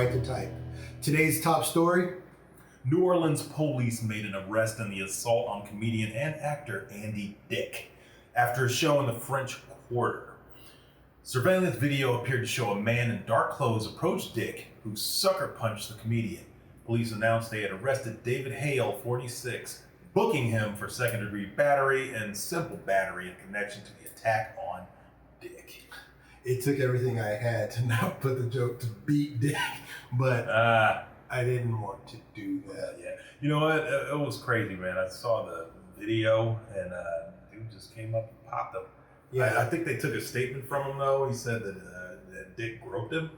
right to type. Today's top story. New Orleans police made an arrest in the assault on comedian and actor Andy Dick after a show in the French Quarter. Surveillance video appeared to show a man in dark clothes approach Dick, who sucker punched the comedian. Police announced they had arrested David Hale, 46, booking him for second-degree battery and simple battery in connection to the attack on Dick. It took everything I had to not put the joke to beat Dick, but I didn't want to do that. Yeah, you know what? It was crazy, man. I saw the video and dude just came up and popped him. Yeah, I think they took a statement from him though. He said that Dick groped him.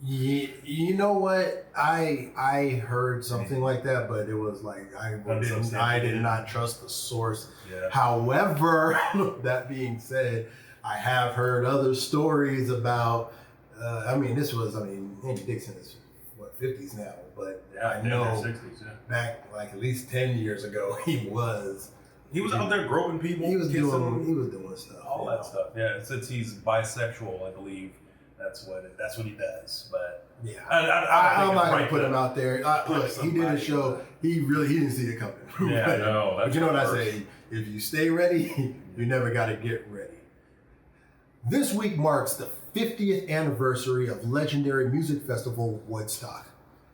Yeah, you know what? I heard something like that, but it was like I did not trust the source. Yeah. However, that being said, I have heard other stories about. Andy Dixon is what 50s now, but I know 60s, back like at least 10 years ago he was out there groping people. He was doing stuff. All that stuff. Yeah, since he's bisexual, I believe. That's what he does, but yeah, I'm not gonna put him out there. Look, he did a show. He didn't see it coming. Yeah, no. But you know what I say? If you stay ready, you never got to get ready. This week marks the 50th anniversary of legendary music festival Woodstock.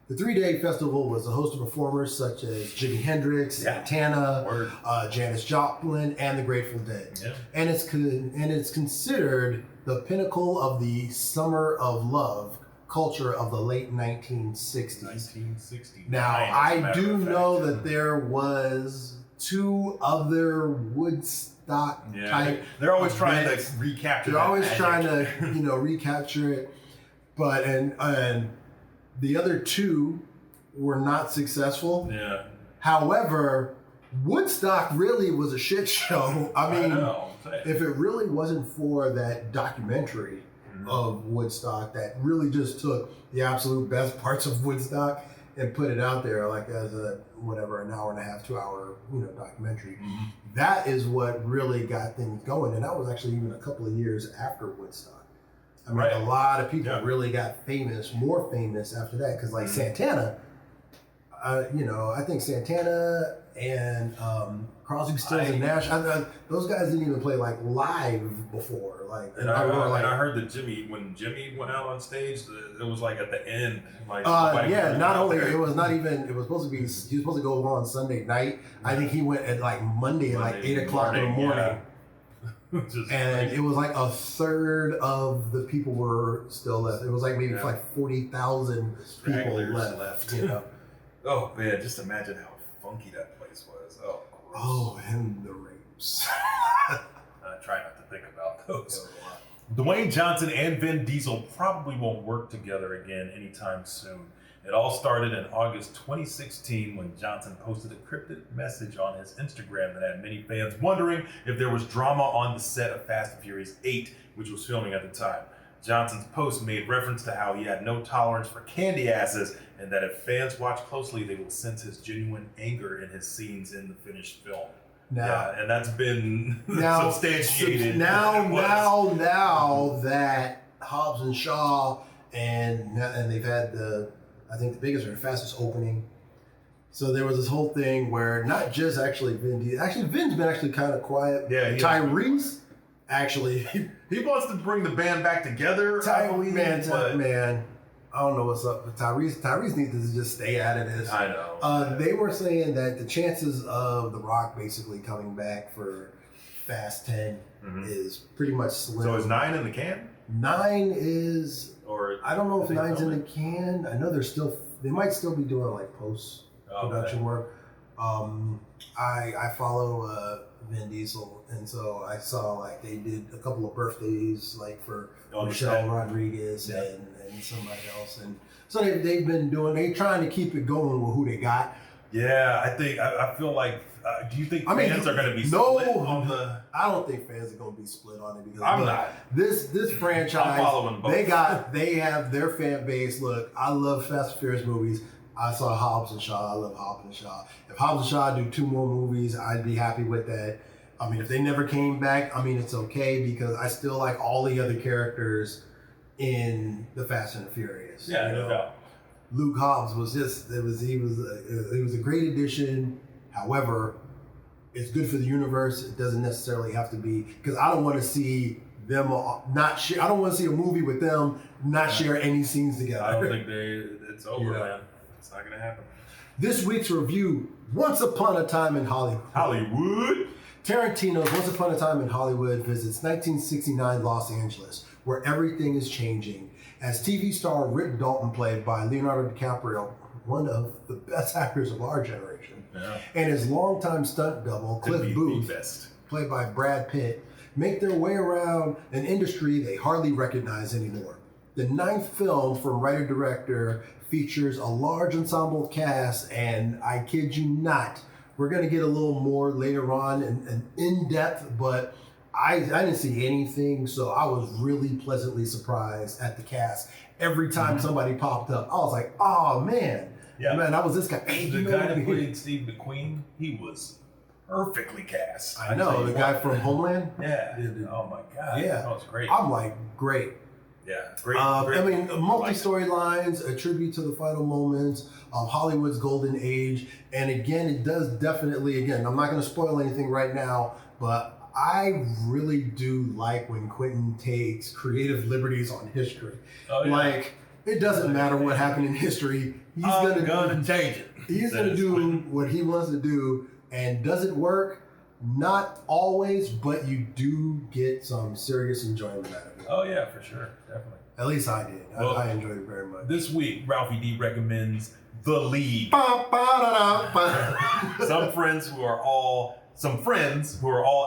The 3-day festival was a host of performers such as Jimi Hendrix, Santana, Janis Joplin, and the Grateful Dead. Yeah. And it's considered the pinnacle of the summer of love culture of the late 1960s. 1960. Now, I do know that there was 2 other Woodstock type. They're always trying to recapture. They're always trying to, recapture it, but and the other 2 were not successful. Yeah. However, Woodstock really was a shit show. I mean, if it really wasn't for that documentary of Woodstock that really just took the absolute best parts of Woodstock and put it out there like as an hour and a half, 2 hour, documentary. That is what really got things going. And that was actually even a couple of years after Woodstock. I mean, a lot of people really got more famous after that. Cause like Santana, I think Santana and Crosby, Stills and Nash, those guys didn't even play like live before. I heard that when Jimmy went out on stage, it was like at the end. Not only it was supposed to go on Sunday night. I think he went at like Monday at like 8 o'clock in the morning. Yeah. And it was like a third of the people were still left. It was like maybe like 40,000 people left. Oh man, just imagine how funky that place was. Oh, gross. Oh, and the rapes. I try not to think about those. Dwayne Johnson and Vin Diesel probably won't work together again anytime soon. It all started in August 2016 when Johnson posted a cryptic message on his Instagram that had many fans wondering if there was drama on the set of Fast and Furious 8, which was filming at the time. Johnson's post made reference to how he had no tolerance for candy asses and that if fans watch closely, they will sense his genuine anger in his scenes in the finished film. And that's been substantiated. Now that Hobbs and Shaw and they've had I think the biggest or fastest opening. So there was this whole thing where not just actually Vin Diesel. Actually, Vin's been actually kind of quiet. Yeah. Tyrese actually he wants to bring the band back together. Man, I don't know what's up with Tyrese. Tyrese needs to just stay out of this. I know. They were saying that the chances of The Rock basically coming back for Fast 10 is pretty much slim. So is 9 in the can? 9 is. Or I don't know if 9's in the can. I know they might still be doing like post-production work. I follow Vin Diesel, and so I saw like they did a couple of birthdays like for Michelle Rodriguez and somebody else, and so they're trying to keep it going with who they got. Yeah, I feel like. Do you think fans are going to be split on the? I don't think fans are going to be split on it because I'm not. This franchise, I'm following both. They have their fan base. Look, I love Fast and Furious movies. I saw Hobbs and Shaw. I love Hobbs and Shaw. If Hobbs and Shaw do 2 more movies, I'd be happy with that. I mean, if they never came back, I mean, it's okay because I still like all the other characters in the Fast and the Furious. Yeah, no doubt. Luke Hobbs was he was a great addition. However, it's good for the universe. It doesn't necessarily have to be, because I don't want to see them not share. I don't want to see a movie with them not share any scenes together. I don't think it's over, man. It's not gonna happen. This week's review: Once Upon a Time in Hollywood. Hollywood. Tarantino's Once Upon a Time in Hollywood visits 1969 Los Angeles, where everything is changing. As TV star Rick Dalton, played by Leonardo DiCaprio, one of the best actors of our generation, and his longtime stunt double, Cliff Booth, played by Brad Pitt, make their way around an industry they hardly recognize anymore. The ninth film from writer-director features a large ensemble cast, and I kid you not, we're going to get a little more later on and in-depth, but I didn't see anything, so I was really pleasantly surprised at the cast. Every time somebody popped up, I was like, oh man, man, that was this guy. Hey, the guy that played Steve McQueen, he was perfectly cast. I know, the guy from Homeland? Yeah. Oh my God. Yeah. That was great. I'm like, great. Yeah, great. I mean, multi-storylines, a tribute to the final moments of Hollywood's golden age. And again, it does definitely, I'm not going to spoil anything right now, but I really do like when Quentin takes creative liberties on history. Oh, yeah. Like, it doesn't matter what happened in history. He's going to change it. He's going to do what he wants to do. And does it work? Not always, but you do get some serious enjoyment out of it. Oh yeah, for sure, definitely. At least I did. Well, I enjoyed it very much. This week, Ralphie D recommends The League. Some friends who are all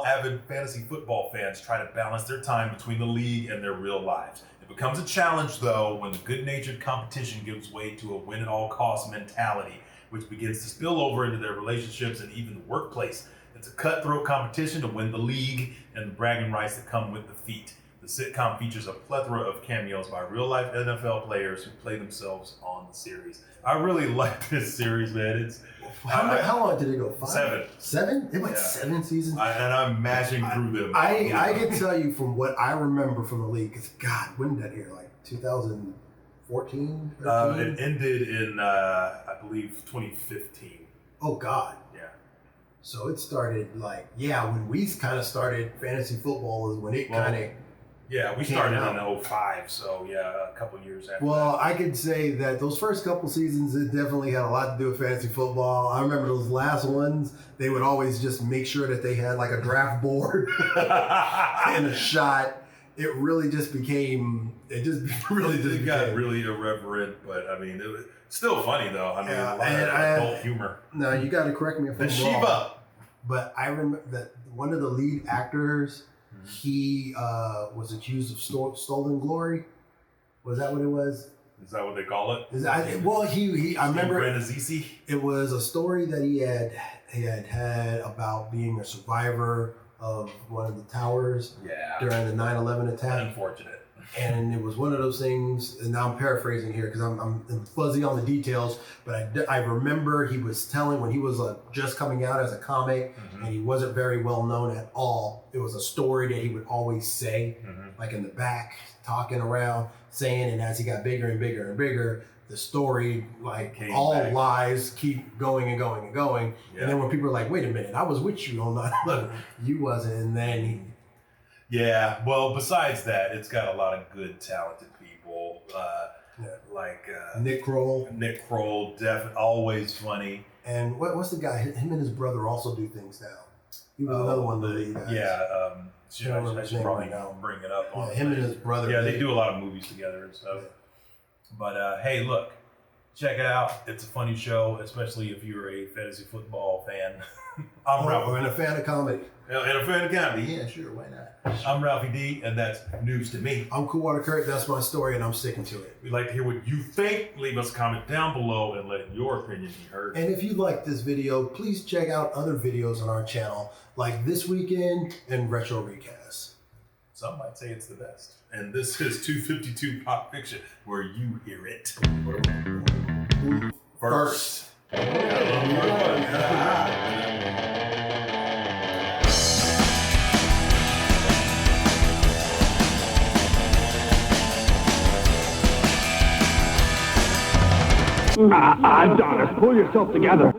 avid fantasy football fans try to balance their time between the league and their real lives. It becomes a challenge, though, when the good-natured competition gives way to a win-at-all-costs mentality, which begins to spill over into their relationships and even the workplace. It's a cutthroat competition to win the league and the bragging rights that come with the feat. The sitcom features a plethora of cameos by real-life NFL players who play themselves on the series. I really like this series, man. How long did it go? 5? 7. 7? It went 7 seasons? And I'm mashing through them. I can tell you from what I remember from the league, because God, when did that air? Like 2014? It ended in, I believe, 2015. Oh, God. Yeah. So it started when we kind of started fantasy football is when it kind of... Yeah, we started in 2005, so a couple years after. Well, that. I could say that those first couple seasons, it definitely had a lot to do with fantasy football. I remember those last ones, they would always just make sure that they had like a draft board and a shot. It really just became, it got really irreverent, but I mean, it was still funny though. I mean, a lot of adult humor. No, you got to correct me if I'm wrong. Shiva. But I remember that one of the lead actors, he was accused of stolen glory. Was that what it was? Is that what they call it? I remember Brandazisi? It was a story that he had about being a survivor of one of the towers during the 9/11 attack. Unfortunate. And it was one of those things, and now I'm paraphrasing here because I'm fuzzy on the details, but I remember he was telling when he was just coming out as a comic, and he wasn't very well known at all. It was a story that he would always say, like in the back, talking around, saying, and as he got bigger and bigger and bigger, the story, lies keep going and going and going. Yeah. And then when people are like, wait a minute, I was with you on 9/11, you wasn't, and then he... Yeah, well, besides that, it's got a lot of good, talented people, like Nick Kroll. Nick Kroll, definitely always funny. And what's the guy? Him and his brother also do things now. He was another one of the lead guys. Yeah, I should probably bring it up. Him and his brother. Yeah, they do a lot of movies together and stuff. Yeah. But hey, look, check it out. It's a funny show, especially if you're a fantasy football fan. And a fan of comedy. And a fan of comedy. Yeah, sure, why not? I'm Ralphie D, and that's news to me. I'm Coolwater Kurt. That's my story, and I'm sticking to it. We'd like to hear what you think. Leave us a comment down below and let your opinion be heard. And if you like this video, please check out other videos on our channel, like This Weekend and Retro Recasts. Some might say it's the best. And this is 252 Pop Fiction, where you hear it first. Adonis, pull yourself together.